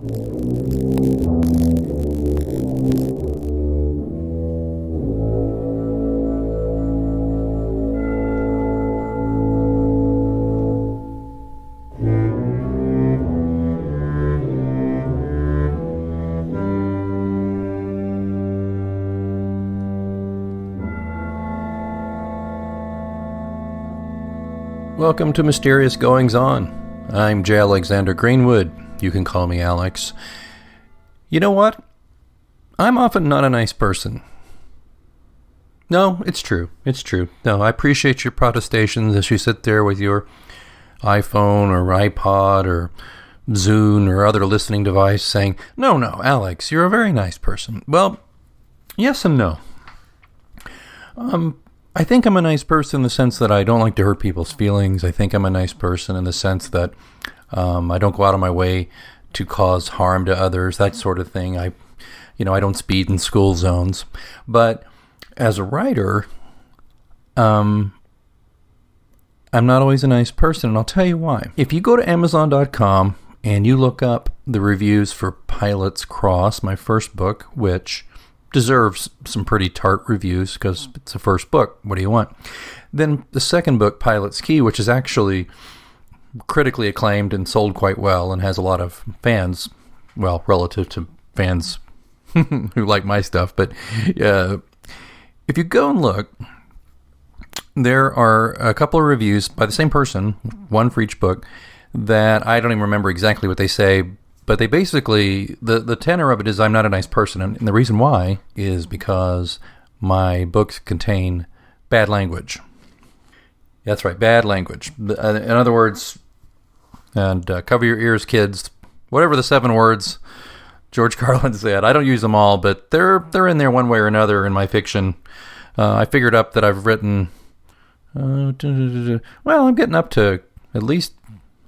Welcome to Mysterious Goings On. I'm J. Alexander Greenwood. You can call me Alex. You know what? I'm often not a nice person. No, it's true. It's true. No, I appreciate your protestations as you sit there with your iPhone or iPod or Zune or other listening device saying, no, Alex, you're a very nice person. Well, yes and no. I think I'm a nice person in the sense that I don't like to hurt people's feelings. I think I'm a nice person in the sense that I don't go out of my way to cause harm to others, that sort of thing. I don't speed in school zones. But as a writer, I'm not always a nice person, and I'll tell you why. If you go to Amazon.com and you look up the reviews for Pilot's Cross, my first book, which deserves some pretty tart reviews because it's the first book. What do you want? Then the second book, Pilot's Key, which is actually critically acclaimed and sold quite well and has a lot of fans, well, relative to fans who like my stuff. But if you go and look, there are a couple of reviews by the same person, one for each book, that I don't even remember exactly what they say. But they basically, the tenor of it is I'm not a nice person. And the reason why is because my books contain bad language. That's right, bad language. In other words, and cover your ears, kids, whatever the 7 words George Carlin said. I don't use them all, but they're in there one way or another in my fiction. I figured up that I've written, I'm getting up to at least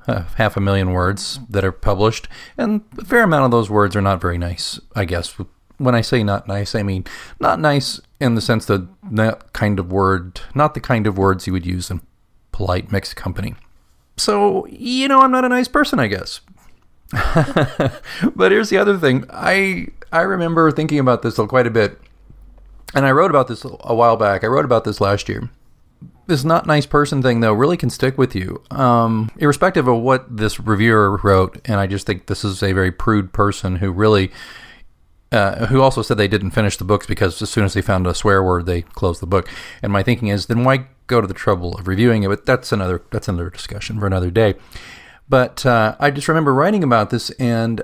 500,000 words that are published, and a fair amount of those words are not very nice, I guess. When I say not nice, I mean not nice in the sense that not the kind of words you would use in polite mixed company. So, I'm not a nice person, I guess. But here's the other thing. I remember thinking about this quite a bit, and I wrote about this a while back. I wrote about this last year. This not nice person thing, though, really can stick with you, irrespective of what this reviewer wrote. And I just think this is a very prude person who really, who also said they didn't finish the books because as soon as they found a swear word, they closed the book. And my thinking is, then why go to the trouble of reviewing it? But that's another discussion for another day. But I just remember writing about this, and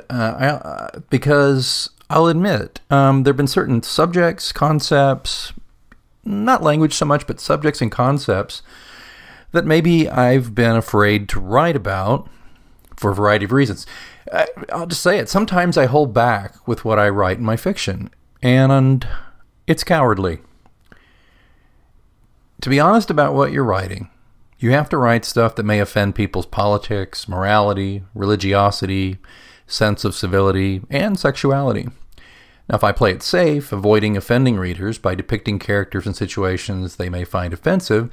because I'll admit, there have been certain subjects, concepts, not language so much, but subjects and concepts that maybe I've been afraid to write about for a variety of reasons. I'll just say it. Sometimes I hold back with what I write in my fiction, and it's cowardly. To be honest about what you're writing, you have to write stuff that may offend people's politics, morality, religiosity, sense of civility, and sexuality. Now, if I play it safe, avoiding offending readers by depicting characters and situations they may find offensive,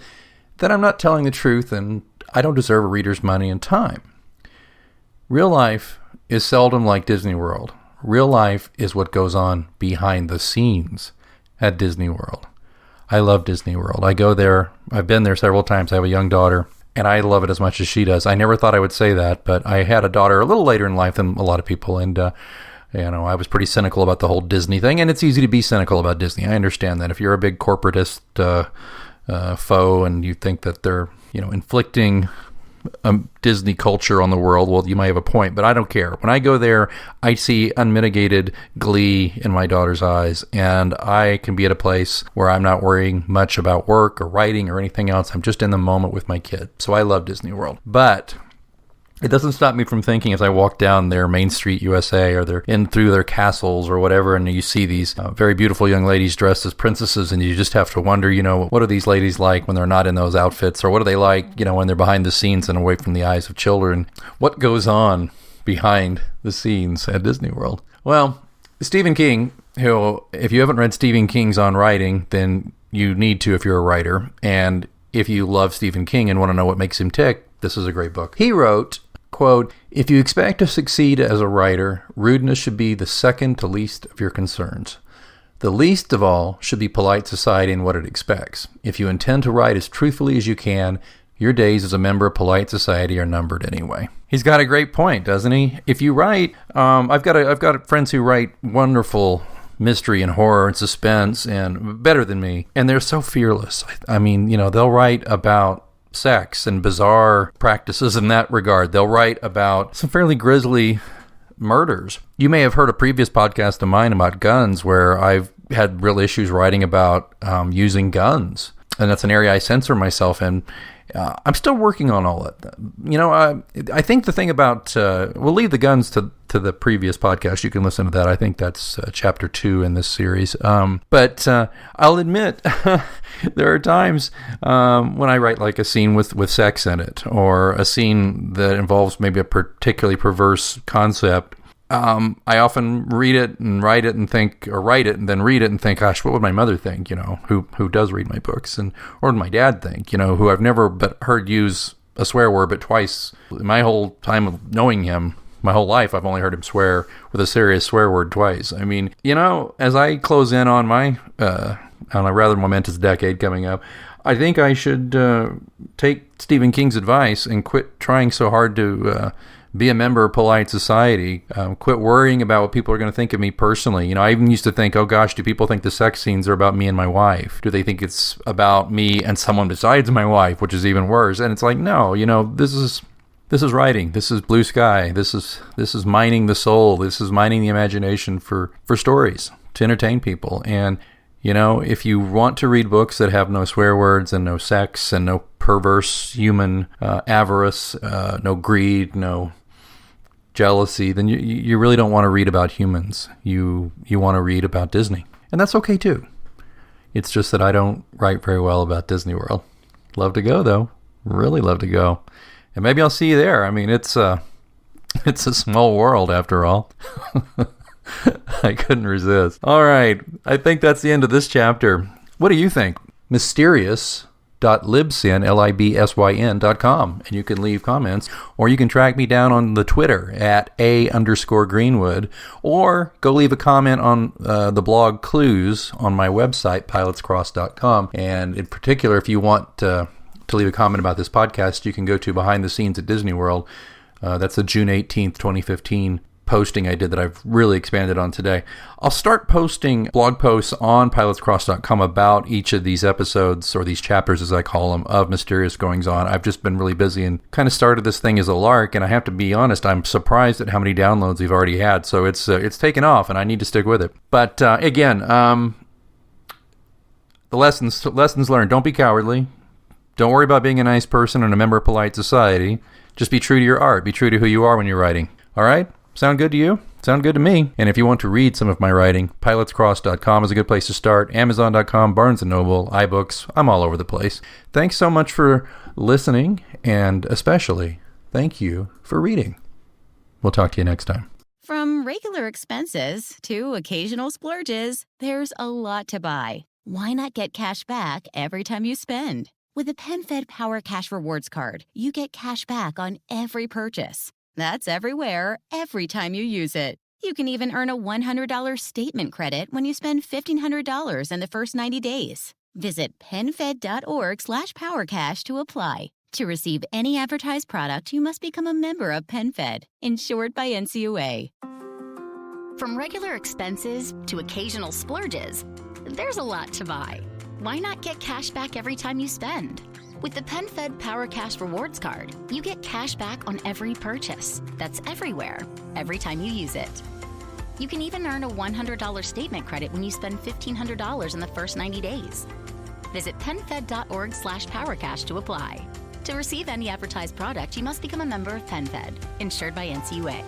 then I'm not telling the truth and I don't deserve a reader's money and time. Real life is seldom like Disneyworld. Real life is what goes on behind the scenes at Disneyworld. I love Disneyworld. I go there. I've been there several times. I have a young daughter, and I love it as much as she does. I never thought I would say that, but I had a daughter a little later in life than a lot of people, and I was pretty cynical about the whole Disney thing, and it's easy to be cynical about Disney. I understand that. If you're a big corporatist foe and you think that they're, inflicting Disney culture on the world, well, you might have a point, but I don't care. When I go there, I see unmitigated glee in my daughter's eyes, and I can be at a place where I'm not worrying much about work or writing or anything else. I'm just in the moment with my kid. So I love Disney World. But it doesn't stop me from thinking as I walk down their Main Street USA or they're in through their castles or whatever, and you see these very beautiful young ladies dressed as princesses, and you just have to wonder, what are these ladies like when they're not in those outfits, or what are they like, when they're behind the scenes and away from the eyes of children? What goes on behind the scenes at Disney World? Well, Stephen King, who, if you haven't read Stephen King's On Writing, then you need to if you're a writer, and if you love Stephen King and want to know what makes him tick, this is a great book. He wrote, Quote, "If you expect to succeed as a writer, rudeness should be the second to least of your concerns. The least of all should be polite society and what it expects. If you intend to write as truthfully as you can, your days as a member of polite society are numbered anyway." He's got a great point, doesn't he? If you write, I've got friends who write wonderful mystery and horror and suspense and better than me, and they're so fearless. I mean, they'll write about sex and bizarre practices in that regard. They'll write about some fairly grisly murders. You may have heard a previous podcast of mine about guns where I've had real issues writing about using guns. And that's an area I censor myself in. I'm still working on all that. I think the thing about, we'll leave the guns to the previous podcast. You can listen to that. I think that's chapter 2 in this series. But I'll admit, there are times when I write like a scene with sex in it, or a scene that involves maybe a particularly perverse concept. I often read it and write it and think, or write it and then read it and think, gosh, what would my mother think, who does read my books, or would my dad think, who I've never but heard use a swear word but twice. My whole time of knowing him, my whole life, I've only heard him swear with a serious swear word twice. I mean, as I close in on my, on a rather momentous decade coming up, I think I should take Stephen King's advice and quit trying so hard to be a member of polite society. Quit worrying about what people are going to think of me personally. I even used to think, oh gosh, do people think the sex scenes are about me and my wife? Do they think it's about me and someone besides my wife, which is even worse? And it's like, no, this is writing. This is blue sky. This is mining the soul. This is mining the imagination for stories to entertain people. And if you want to read books that have no swear words and no sex and no perverse human avarice, no greed, no jealousy, then you really don't want to read about humans. You want to read about Disney. And that's okay too. It's just that I don't write very well about Disneyworld. Love to go though. Really love to go. And maybe I'll see you there. I mean, it's a small world after all. I couldn't resist. All right. I think that's the end of this chapter. What do you think? Mysterious.libsyn.com, and you can leave comments, or you can track me down on the Twitter at @A_Greenwood, or go leave a comment on the blog Clues on my website, pilotscross.com. And in particular, if you want to leave a comment about this podcast, you can go to Behind the Scenes at Disney World. That's the June 18th, 2015 posting I did that I've really expanded on today. I'll start posting blog posts on pilotscross.com about each of these episodes, or these chapters as I call them, of Mysterious Goings On. I've just been really busy and kind of started this thing as a lark, and I have to be honest, I'm surprised at how many downloads we've already had. So it's taken off, and I need to stick with it. But again, the lessons learned: don't be cowardly. Don't worry about being a nice person and a member of polite society. Just be true to your art. Be true to who you are when you're writing. All right? Sound good to you? Sound good to me. And if you want to read some of my writing, pilotscross.com is a good place to start. Amazon.com, Barnes & Noble, iBooks. I'm all over the place. Thanks so much for listening, and especially thank you for reading. We'll talk to you next time. From regular expenses to occasional splurges, there's a lot to buy. Why not get cash back every time you spend? With the PenFed Power Cash Rewards Card, you get cash back on every purchase. That's everywhere, every time you use it. You can even earn a $100 statement credit when you spend $1,500 in the first 90 days. Visit PenFed.org/PowerCash to apply. To receive any advertised product, you must become a member of PenFed, insured by NCUA. From regular expenses to occasional splurges, there's a lot to buy. Why not get cash back every time you spend? With the PenFed Power Cash Rewards Card, you get cash back on every purchase. That's everywhere, every time you use it. You can even earn a $100 statement credit when you spend $1,500 in the first 90 days. Visit PenFed.org/PowerCash to apply. To receive any advertised product, you must become a member of PenFed, insured by NCUA.